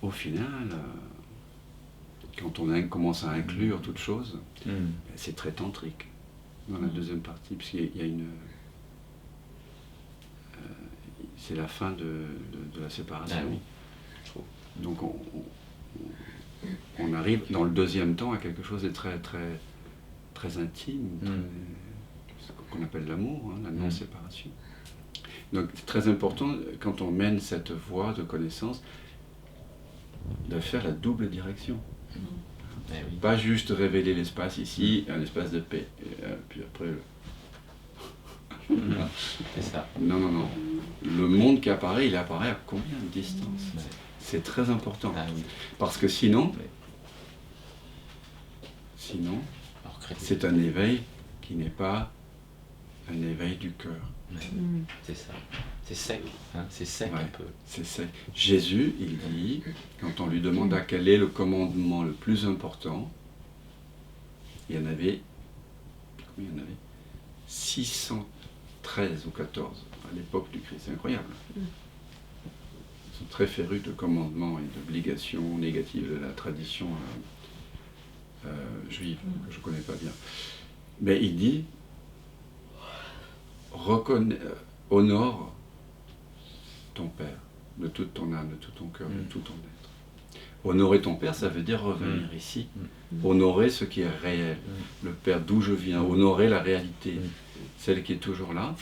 au final, quand on commence à inclure toute chose, c'est très tantrique dans la deuxième partie, puisqu'il y a une... c'est la fin de la séparation. Ah oui. Donc on arrive dans le deuxième temps à quelque chose de très, très, très intime, ce qu'on appelle l'amour, la non-séparation. Donc c'est très important, quand on mène cette voie de connaissance, de faire la double direction. Pas juste révéler l'espace ici, un espace de paix, puis après... C'est ça. Non, non, non. Le monde qui apparaît, il apparaît à combien de distance? C'est très important. Ah oui. Parce que sinon, c'est un éveil qui n'est pas un éveil du cœur. C'est ça. C'est sec. Hein, c'est sec un peu. C'est sec. Jésus, il dit, quand on lui demanda quel est le commandement le plus important, il y en avait 613 ou 14 à l'époque du Christ. C'est incroyable. Ils sont très férus de commandements et d'obligations négatives de la tradition juive, que je ne connais pas bien. Mais il dit, honore ton Père de toute ton âme, de tout ton cœur, de tout ton être. Honorer ton Père, ça veut dire revenir ici. Honorer ce qui est réel. Le Père d'où je viens, honorer la réalité, celle qui est toujours là.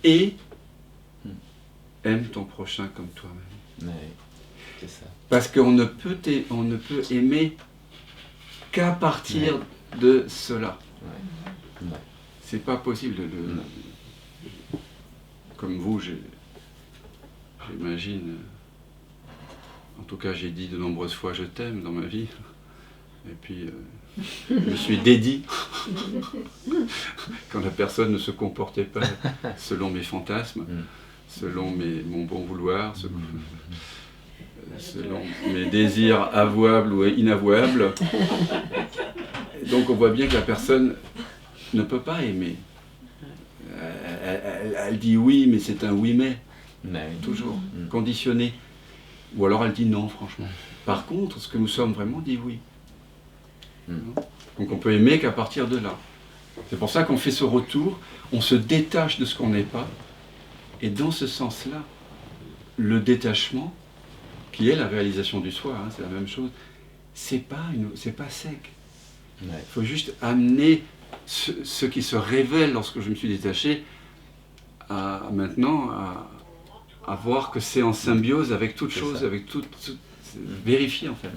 Et aime ton prochain comme toi-même. C'est ça. Parce qu'on ne peut aimer qu'à partir de cela. C'est pas possible de... Comme vous, j'imagine... En tout cas, j'ai dit de nombreuses fois « je t'aime » dans ma vie. Et puis, je me suis dédié quand la personne ne se comportait pas selon mes fantasmes, selon mon bon vouloir, selon mes désirs avouables ou inavouables. Donc on voit bien que la personne ne peut pas aimer. Elle dit oui, mais c'est un oui mais. Toujours conditionné. Ou alors elle dit non, franchement. Par contre, ce que nous sommes vraiment dit oui. Donc on peut aimer qu'à partir de là. C'est pour ça qu'on fait ce retour, on se détache de ce qu'on n'est pas. Et dans ce sens-là, le détachement, qui est la réalisation du soi, c'est la même chose, c'est pas sec. Il faut juste amener ce qui se révèle lorsque je me suis détaché à voir que c'est en symbiose avec toute chose, avec tout vérifier en fait.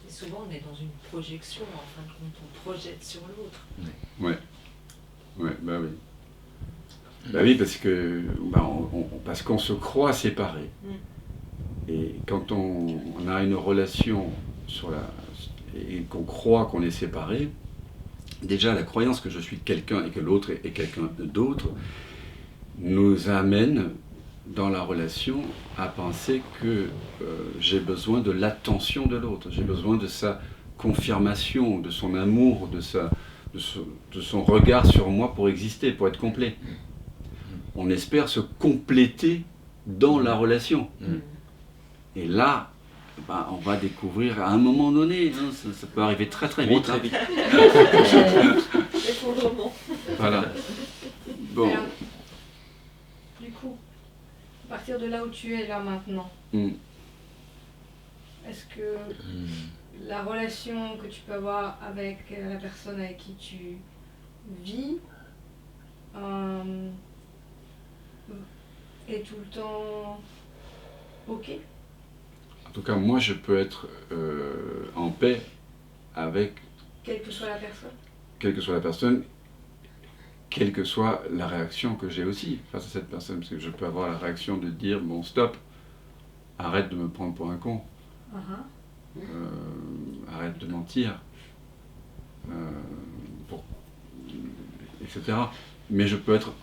Et souvent on est dans une projection, en fin de compte on projette sur l'autre. Bah oui. Bah oui, parce qu'on se croit séparés. Et quand on a une relation et qu'on croit qu'on est séparés, déjà la croyance que je suis quelqu'un et que l'autre est quelqu'un d'autre nous amène dans la relation à penser que j'ai besoin de l'attention de l'autre, j'ai besoin de sa confirmation, de son amour, de son regard sur moi pour exister, pour être complet. On espère se compléter dans la relation. Et là, on va découvrir à un moment donné, ça peut arriver très très vite. Très vite. Effondrement. Voilà. Bon. Alors, du coup, à partir de là où tu es là maintenant, est-ce que la relation que tu peux avoir avec la personne avec qui tu vis est tout le temps ok? En tout cas, moi, je peux être en paix avec... Quelle que soit la personne? Quelle que soit la personne, quelle que soit la réaction que j'ai aussi face à cette personne. Parce que je peux avoir la réaction de dire, bon, stop, arrête de me prendre pour un con. Arrête de mentir. Etc. Mais je peux être...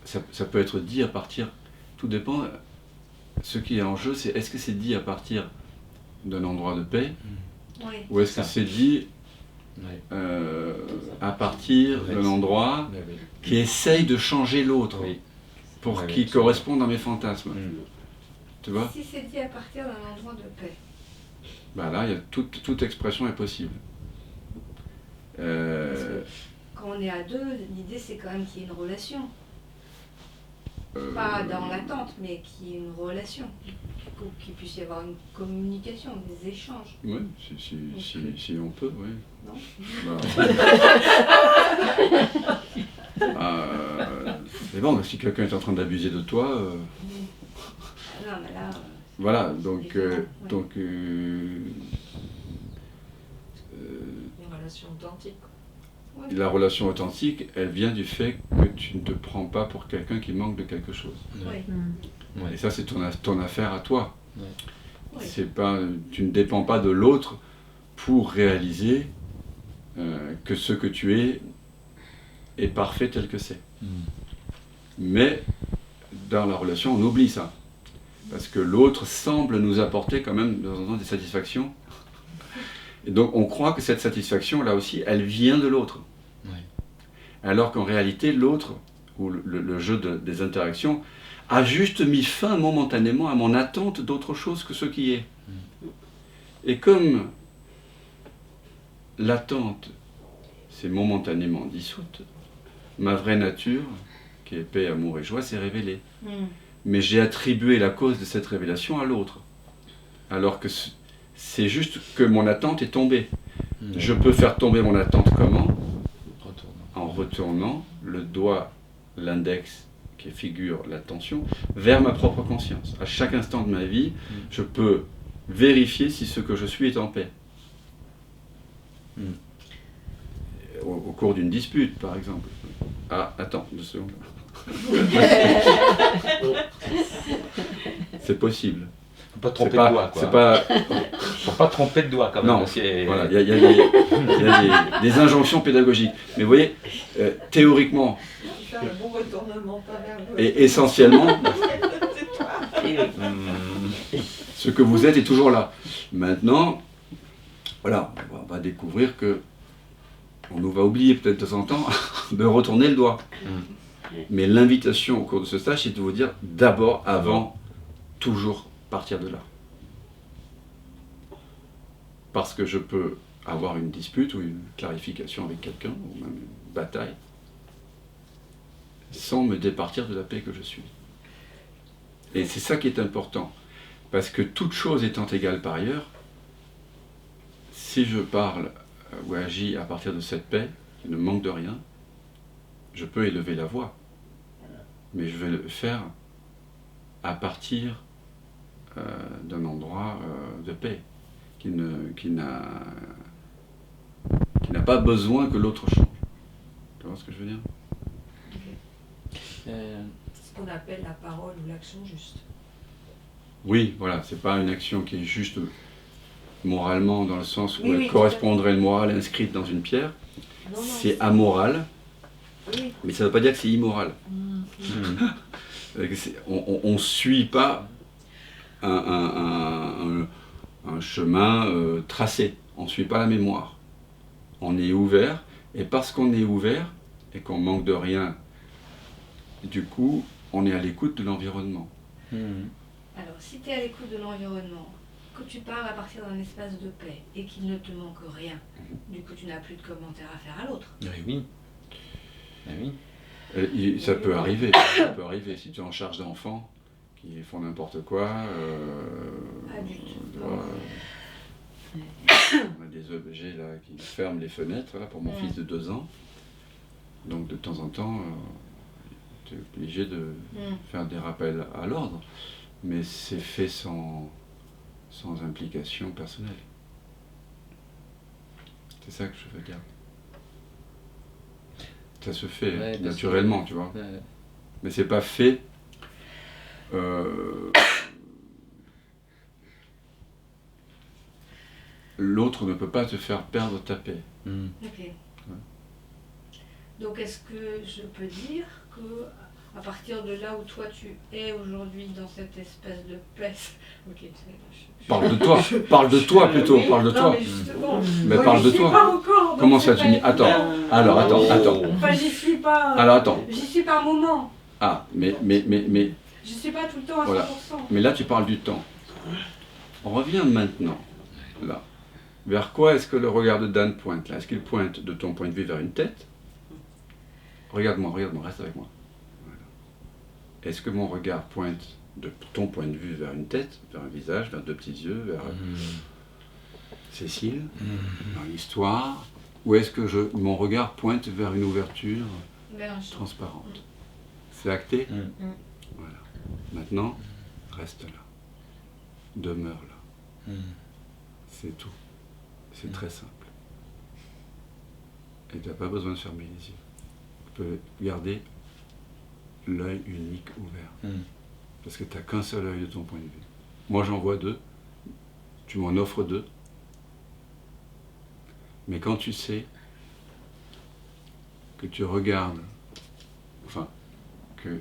Ça peut être dit à partir... Tout dépend... Ce qui est en jeu, c'est est-ce que c'est dit à partir d'un endroit de paix, ou est-ce que c'est dit à partir d'un endroit qui essaye de changer l'autre pour Ouais, qu'ils absolument. correspondent à mes fantasmes. Tu vois? Si c'est dit à partir d'un endroit de paix. Bah là, il y a toute expression est possible. Quand on est à deux, l'idée c'est quand même qu'il y ait une relation. Pas dans l'attente, mais qu'il y ait une relation. Qu'il puisse y avoir une communication, des échanges. Oui, si on peut, oui. Non. C'est bon, si quelqu'un est en train d'abuser de toi, Non, mais là. voilà, donc, différent, Une relation authentique. Ouais. la relation authentique, elle vient du fait que tu ne te prends pas pour quelqu'un qui manque de quelque chose. Ouais. Ouais. Et ça, c'est ton affaire à toi. Ouais. Ouais. C'est pas, tu ne dépends pas de l'autre pour réaliser que ce que tu es parfait tel que c'est. Mais dans la relation, on oublie ça. Parce que l'autre semble nous apporter quand même de temps en temps des satisfactions. Et donc on croit que cette satisfaction, là aussi, elle vient de l'autre. Ouais. Alors qu'en réalité, l'autre, ou le jeu des interactions, a juste mis fin momentanément à mon attente d'autre chose que ce qui est. Et comme l'attente s'est momentanément dissoute, ma vraie nature, qui est paix, amour et joie, s'est révélée. Mais j'ai attribué la cause de cette révélation à l'autre. Alors que c'est juste que mon attente est tombée. Je peux faire tomber mon attente comment? En retournant le doigt, l'index qui figure l'attention, vers ma propre conscience. À chaque instant de ma vie, je peux vérifier si ce que je suis est en paix. Au cours d'une dispute, par exemple. Ah, attends, 2 secondes. C'est possible. Faut pas tromper C'est de doigt, quoi. C'est pas... Faut pas tromper de doigt, quand même. Non, parce que- voilà, il y a des injonctions pédagogiques. Mais vous voyez, théoriquement Faire le bon retournement, pas vers le... et essentiellement, C'est toi. ce que vous êtes est toujours là. Maintenant, voilà, on va découvrir que on nous va oublier peut-être de temps en temps de retourner le doigt. Mais l'invitation au cours de ce stage, c'est de vous dire d'abord, avant, toujours partir de là. Parce que je peux avoir une dispute ou une clarification avec quelqu'un, ou même une bataille, sans me départir de la paix que je suis. Et c'est ça qui est important. Parce que toute chose étant égale par ailleurs, si je parle ou agis à partir de cette paix, qui ne manque de rien, je peux élever la voix. Mais je vais le faire à partir d'un endroit de paix, qui n'a pas besoin que l'autre change. Tu vois ce que je veux dire? C'est ce qu'on appelle la parole ou l'action juste. Oui, voilà, c'est pas une action qui est juste moralement dans le sens où Oui, elle oui, correspondrait à une morale inscrite dans une pierre. Non, non, C'est amoral, Oui. mais ça ne veut pas dire que c'est immoral. On ne suit pas un chemin tracé, on ne suit pas la mémoire. On est ouvert, et parce qu'on est ouvert et qu'on manque de rien, du coup, on est à l'écoute de l'environnement. Alors, si tu es à l'écoute de l'environnement, que tu parles à partir d'un espace de paix et qu'il ne te manque rien, du coup, tu n'as plus de commentaires à faire à l'autre. Oui. Oui. Ça peut arriver, si tu es en charge d'enfants qui font n'importe quoi. Adulte. On a des objets là qui ferment les fenêtres là, pour mon fils de 2 ans. Donc de temps en temps, tu es obligé de faire des rappels à l'ordre. Mais c'est fait sans implication personnelle. C'est ça que je veux dire. Ça se fait naturellement, tu vois. Ouais. Mais c'est pas fait l'autre ne peut pas te faire perdre ta paix. Ok. Donc, est-ce que je peux dire que à partir de là où toi tu es aujourd'hui dans cette espèce de paix, ok, Parle de toi plutôt, Oui, parle de non, toi. Mais, justement, Mais moi, parle j'y de suis toi. pas encore, Comment donc ça c'est tu dis? pas Attends, évident. alors attends. Enfin, j'y suis pas. Alors attends. J'y suis par moment. Ah, mais Je ne suis pas tout le temps à 100%. Voilà. Mais là, tu parles du temps. On revient maintenant, là. Vers quoi est-ce que le regard de Dan pointe là? Est-ce qu'il pointe de ton point de vue vers une tête? Regarde-moi, reste avec moi. Voilà. Est-ce que mon regard pointe de ton point de vue vers une tête, vers un visage, vers deux petits yeux, vers Cécile, dans l'histoire? Ou est-ce que mon regard pointe vers une ouverture Vers un champ. transparente? C'est acté? Voilà. Maintenant, reste là. Demeure là. C'est tout. C'est très simple. Et tu n'as pas besoin de fermer les yeux. Tu peux garder l'œil unique ouvert. Parce que tu n'as qu'un seul œil de ton point de vue. Moi j'en vois deux. Tu m'en offres deux. Mais quand tu sais que tu regardes, enfin, que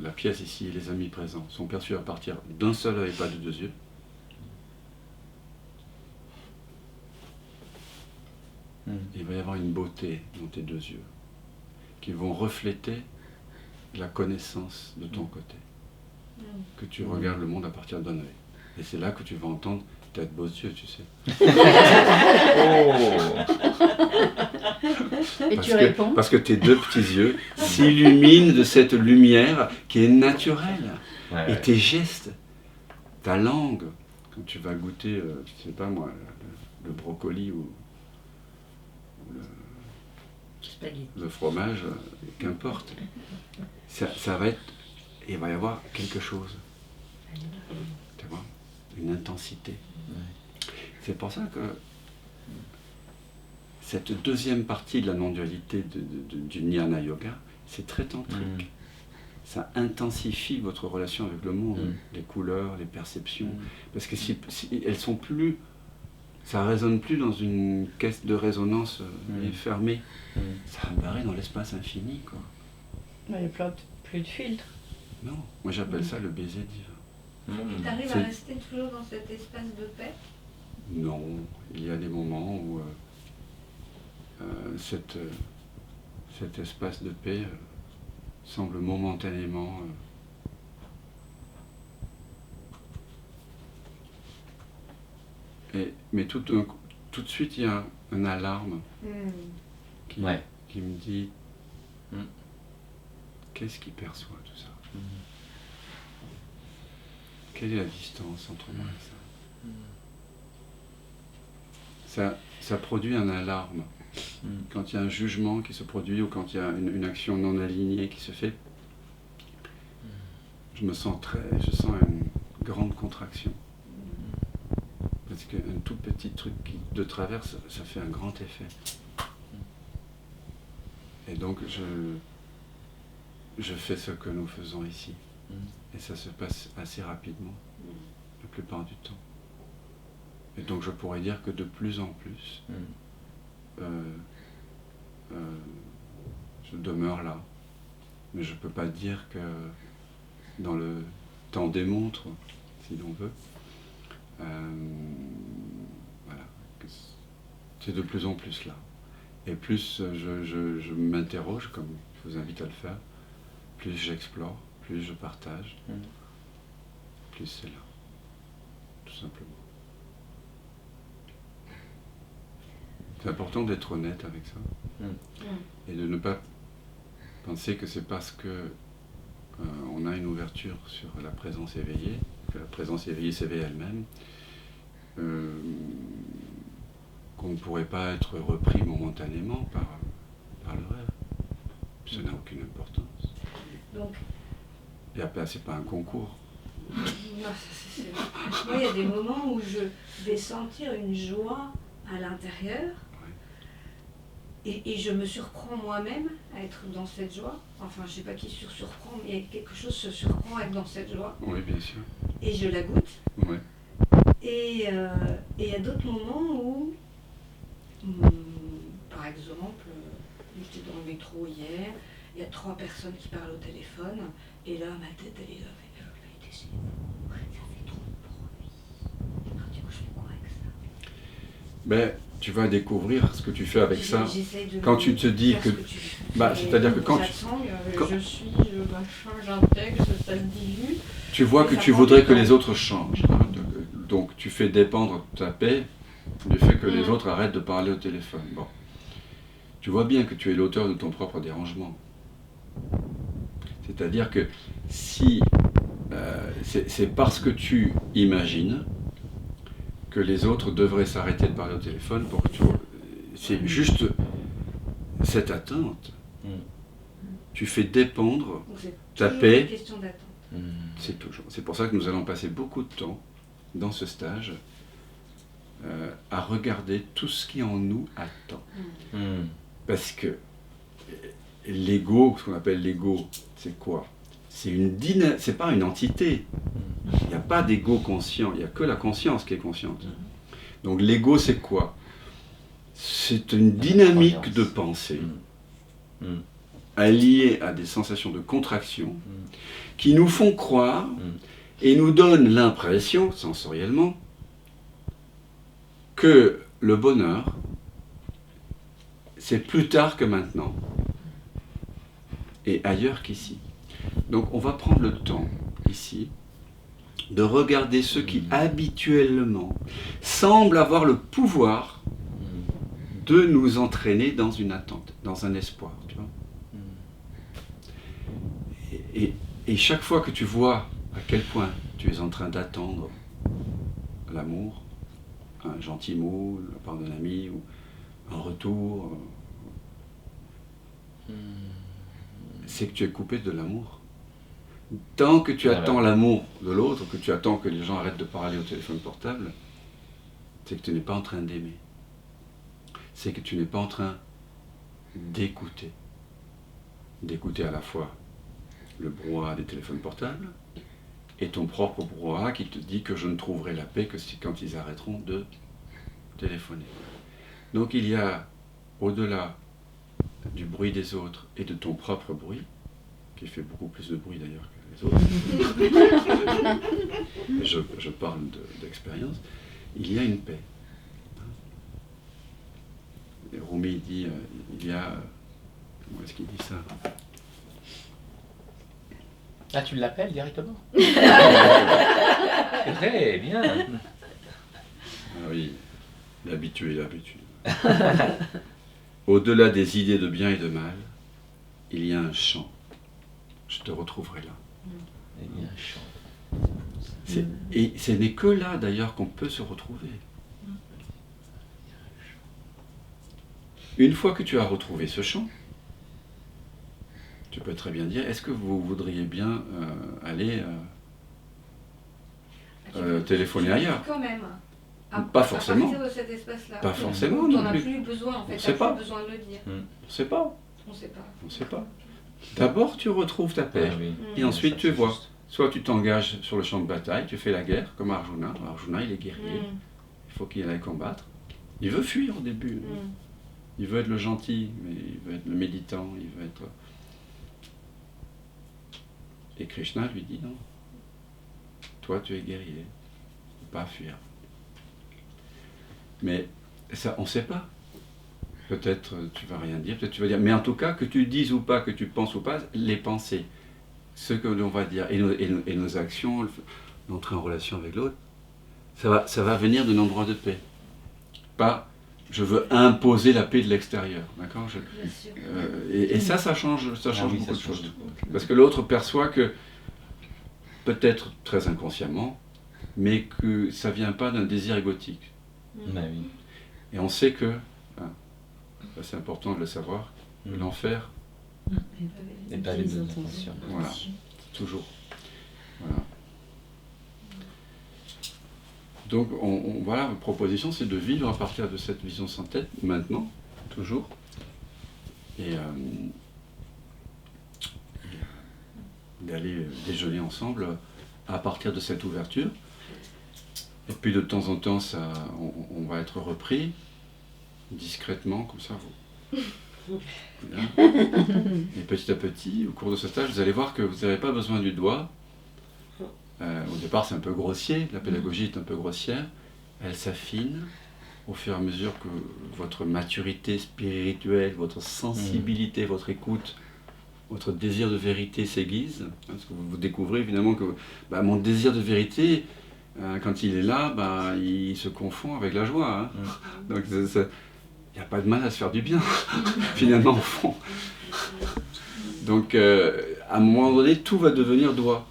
la pièce ici et les amis présents sont perçus à partir d'un seul œil et pas de deux yeux, il va y avoir une beauté dans tes deux yeux qui vont refléter la connaissance de ton côté. Que tu regardes le monde à partir d'un œil. Et c'est là que tu vas entendre tes beaux yeux, tu sais. Et tu réponds? Parce que tes deux petits yeux s'illuminent de cette lumière qui est naturelle. Et tes gestes, ta langue, quand tu vas goûter, je sais pas moi, le brocoli ou le fromage, qu'importe, ça va être, il va y avoir quelque chose, tu vois, une intensité. C'est pour ça que cette deuxième partie de la non-dualité du Jnana Yoga, c'est très tantrique. Ça intensifie votre relation avec le monde, les couleurs, les perceptions, parce que si elles sont plus, ça résonne plus dans une caisse de résonance fermée, ça va barrer dans l'espace infini, quoi. Il n'y a plus de filtre. Non, moi j'appelle ça le baiser divin. Et tu arrives à rester toujours dans cet espace de paix? Non, il y a des moments où cet espace de paix semble momentanément mais tout de suite il y a un alarme qui me dit qu'est-ce qui perçoit tout ça? Quelle est la distance entre moi et ça? Ça produit un alarme. Quand il y a un jugement qui se produit ou quand il y a une action non alignée qui se fait, je sens une grande contraction. Parce qu'un tout petit truc de travers, ça fait un grand effet. Et donc je fais ce que nous faisons ici. Et ça se passe assez rapidement, la plupart du temps. Et donc je pourrais dire que de plus en plus, je demeure là. Mais je ne peux pas dire que dans le temps des montres, si l'on veut, voilà, que c'est de plus en plus là. Et plus je m'interroge, comme je vous invite à le faire, plus j'explore, plus je partage, plus c'est là, tout simplement. C'est important d'être honnête avec ça et de ne pas penser que c'est parce que on a une ouverture sur la présence éveillée, que la présence éveillée s'éveille elle-même, qu'on ne pourrait pas être repris momentanément par le rêve. Ça n'a aucune importance. Donc, et après, c'est pas un concours. Non, moi, il y a des moments où je vais sentir une joie à l'intérieur. Et je me surprends moi-même à être dans cette joie. Enfin, je ne sais pas qui surprend, mais quelque chose se surprend à être dans cette joie. Oui, bien sûr. Et je la goûte. Ouais. Et il y a d'autres moments où, par exemple, j'étais dans le métro hier, il y a 3 personnes qui parlent au téléphone, et là, ma tête, elle est là, ça fait trop de bruit. Alors, du coup, je fais quoi avec ça? Ben, tu vas découvrir ce que tu fais avec ça. J'essaye de Quand tu te dis faire que... ce tu fais. Bah, c'est-à-dire que quand tu... J'attends, quand- je suis, machin, j'intègre, ça se dilue. Tu vois que Ça tu prend voudrais du que temps. les autres changent. Hein. Donc tu fais dépendre ta paix du fait que les autres arrêtent de parler au téléphone. Bon. Tu vois bien que tu es l'auteur de ton propre dérangement. C'est-à-dire que si c'est parce que tu imagines que les autres devraient s'arrêter de parler au téléphone pour que tu... C'est juste cette attente. Tu fais dépendre Donc c'est ta toujours paix. une question d'attente. C'est toujours. C'est pour ça que nous allons passer beaucoup de temps dans ce stage à regarder tout ce qui en nous attend. Parce que l'ego, ce qu'on appelle l'ego, c'est quoi? C'est pas une entité. Il n'y a pas d'ego conscient, il n'y a que la conscience qui est consciente. Donc l'ego, c'est quoi? C'est une dynamique de pensée alliée à des sensations de contraction qui nous font croire et nous donnent l'impression, sensoriellement, que le bonheur, c'est plus tard que maintenant, et ailleurs qu'ici. Donc on va prendre le temps, ici, de regarder ceux qui habituellement semblent avoir le pouvoir de nous entraîner dans une attente, dans un espoir. Tu vois. Et chaque fois que tu vois à quel point tu es en train d'attendre l'amour, un gentil mot de la part d'un ami, ou un retour, c'est que tu es coupé de l'amour. Tant que tu attends l'amour de l'autre, que tu attends que les gens arrêtent de parler au téléphone portable, c'est que tu n'es pas en train d'aimer. C'est que tu n'es pas en train d'écouter. D'écouter à la fois le brouhaha des téléphones portables et ton propre brouhaha qui te dit que je ne trouverai la paix que quand ils arrêteront de téléphoner. Donc il y a, au-delà du bruit des autres et de ton propre bruit, qui fait beaucoup plus de bruit d'ailleurs que les autres, je parle d'expérience, il y a une paix. Et Rumi dit, il y a... Comment est-ce qu'il dit ça? Ah, tu l'appelles directement? Très bien. Ah oui, l'habitué. Au-delà des idées de bien et de mal, il y a un champ. Je te retrouverai là. Il y a un chant. Et ce n'est que là d'ailleurs qu'on peut se retrouver. Une fois que tu as retrouvé ce champ, tu peux très bien dire, est-ce que vous voudriez bien aller téléphoner ailleurs? Quand même. Pas forcément. À partir de cet espace-là. Pas forcément On non n'en a plus. plus besoin en fait. On sait T'as pas. plus besoin de le dire. On ne sait pas. On sait pas. On ne sait pas. D'abord, tu retrouves ta paix. Ah oui. Et ensuite, Ça, tu c'est vois. juste. Soit tu t'engages sur le champ de bataille, tu fais la guerre, comme Arjuna. Arjuna, il est guerrier. Il faut qu'il aille combattre. Il veut fuir au début. Il veut être le gentil, mais il veut être le méditant, il veut être... Et Krishna lui dit non. Toi, tu es guerrier. Pas fuir. Mais ça, on ne sait pas. Peut-être tu vas rien dire, peut-être tu vas dire. Mais en tout cas, que tu dises ou pas, que tu penses ou pas, les pensées, ce que l'on va dire, et nos actions, l'entrée en relation avec l'autre, ça va venir d'un endroit de paix. Pas, je veux imposer la paix de l'extérieur. D'accord? Bien sûr. Et ça change Ah oui, beaucoup ça de change choses. tout. Parce que l'autre perçoit que, peut-être très inconsciemment, mais que ça ne vient pas d'un désir égotique. Bah oui. Et on sait que, ça, c'est important de le savoir, que l'enfer, Et pas les bonnes intentions. voilà, toujours. Voilà. Donc, voilà, ma proposition, c'est de vivre à partir de cette vision sans tête, maintenant, toujours. Et d'aller déjeuner ensemble à partir de cette ouverture. Et puis de temps en temps, on va être repris, discrètement, comme ça. Voilà. Et petit à petit, au cours de ce stage, vous allez voir que vous n'avez pas besoin du doigt. Au départ, c'est un peu grossier, la pédagogie est un peu grossière. Elle s'affine au fur et à mesure que votre maturité spirituelle, votre sensibilité, votre écoute, votre désir de vérité s'aiguise, parce que vous découvrez évidemment que mon désir de vérité, quand il est là, il se confond avec la joie. Hein. Donc il n'y a pas de mal à se faire du bien, finalement, au fond. Donc à un moment donné, tout va devenir doigt.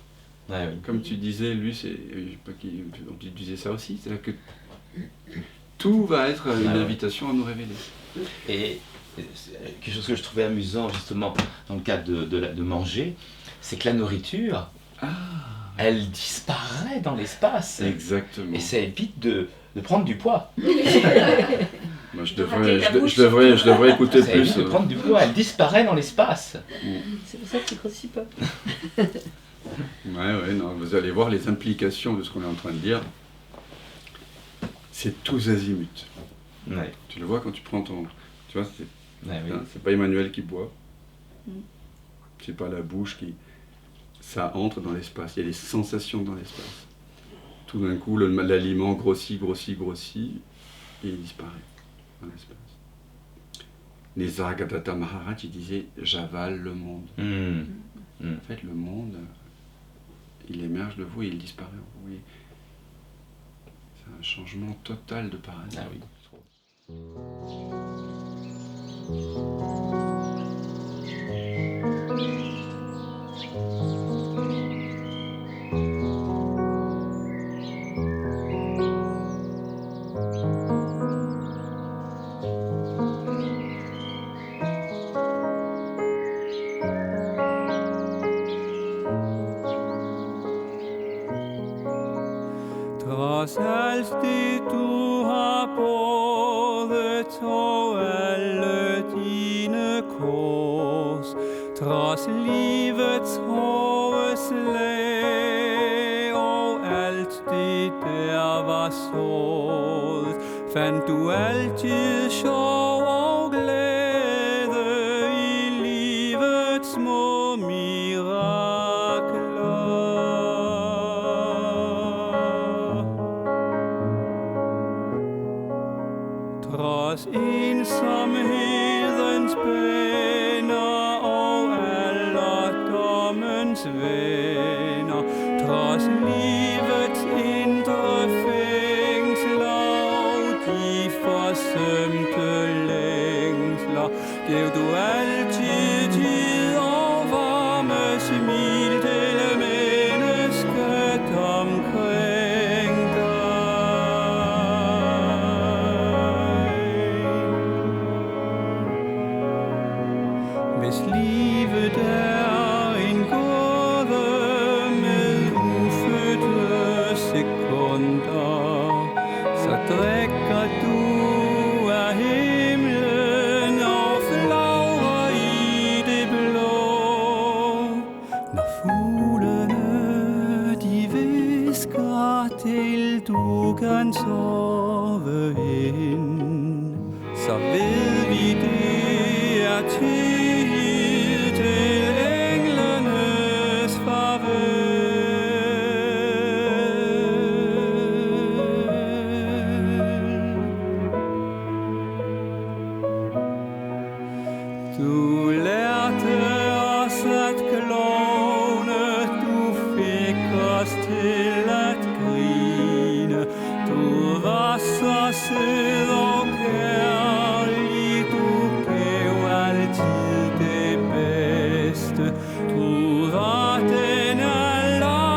Ouais, oui. Comme tu disais, lui, je sais pas tu disais ça aussi, c'est-à-dire que tout va être une invitation à nous révéler. Et quelque chose que je trouvais amusant justement dans le cadre de manger, c'est que la nourriture, elle disparaît dans l'espace. Exactement. Et ça évite de prendre du poids. Moi, je devrais écouter Ça plus. évite de prendre du poids, elle disparaît dans l'espace. C'est pour ça que tu grossis pas. Non, vous allez voir les implications de ce qu'on est en train de dire. C'est tous azimuts. Ouais. Tu le vois quand tu prends ton... Tu vois, Ouais, oui. c'est pas Emmanuel qui boit. C'est pas la bouche qui... Ça entre dans l'espace. Il y a des sensations dans l'espace. Tout d'un coup, l'aliment grossit, et il disparaît dans l'espace. Nisargadatta Maharaj, il disait « j'avale le monde ». En fait, le monde, il émerge de vous et il disparaît en vous. C'est un changement total de paradigme. Ah oui, je trouve. Trods alt det du har båret og alle dine kors, trods livets hårde slag og alt det der var såret, fandt du altid sjov og glæde i livets små mirakler. Trods ensomhedens baner og alderdommens venner, trods livets indre fængsler og de forsømte længsler, gav du altid tid og varme smil til mennesket omkring dig. Hvis livet er en gåde med ufødte sekunder, så drikker du af himlen og flagrer i det blå. Når fuglene de hvisker til du kan sove ind, så ved vi det er tid til englenes farvel. Du lærte os at klovne, du fik os til at grine. Du var så sød og kærlig, du gav altid det bedste. Du var den allerbedste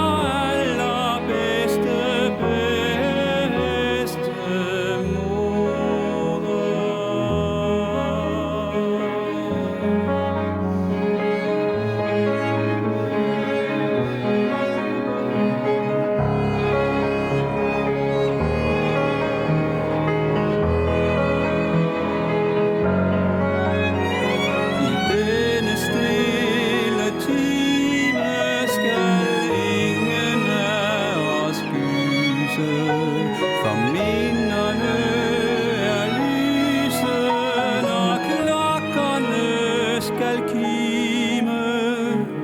I denne stille time skal ingen af os gyse, for minderne er lyse, når klokkerne skal kime.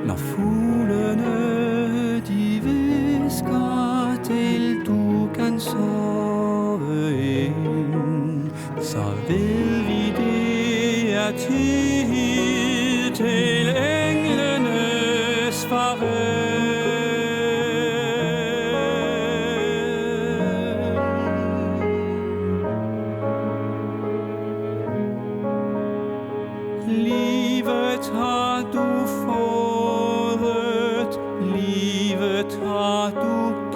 Når fuglene de hvisker til du kan sove ind, er tid til englenes farvel. Livet har du fået, livet har du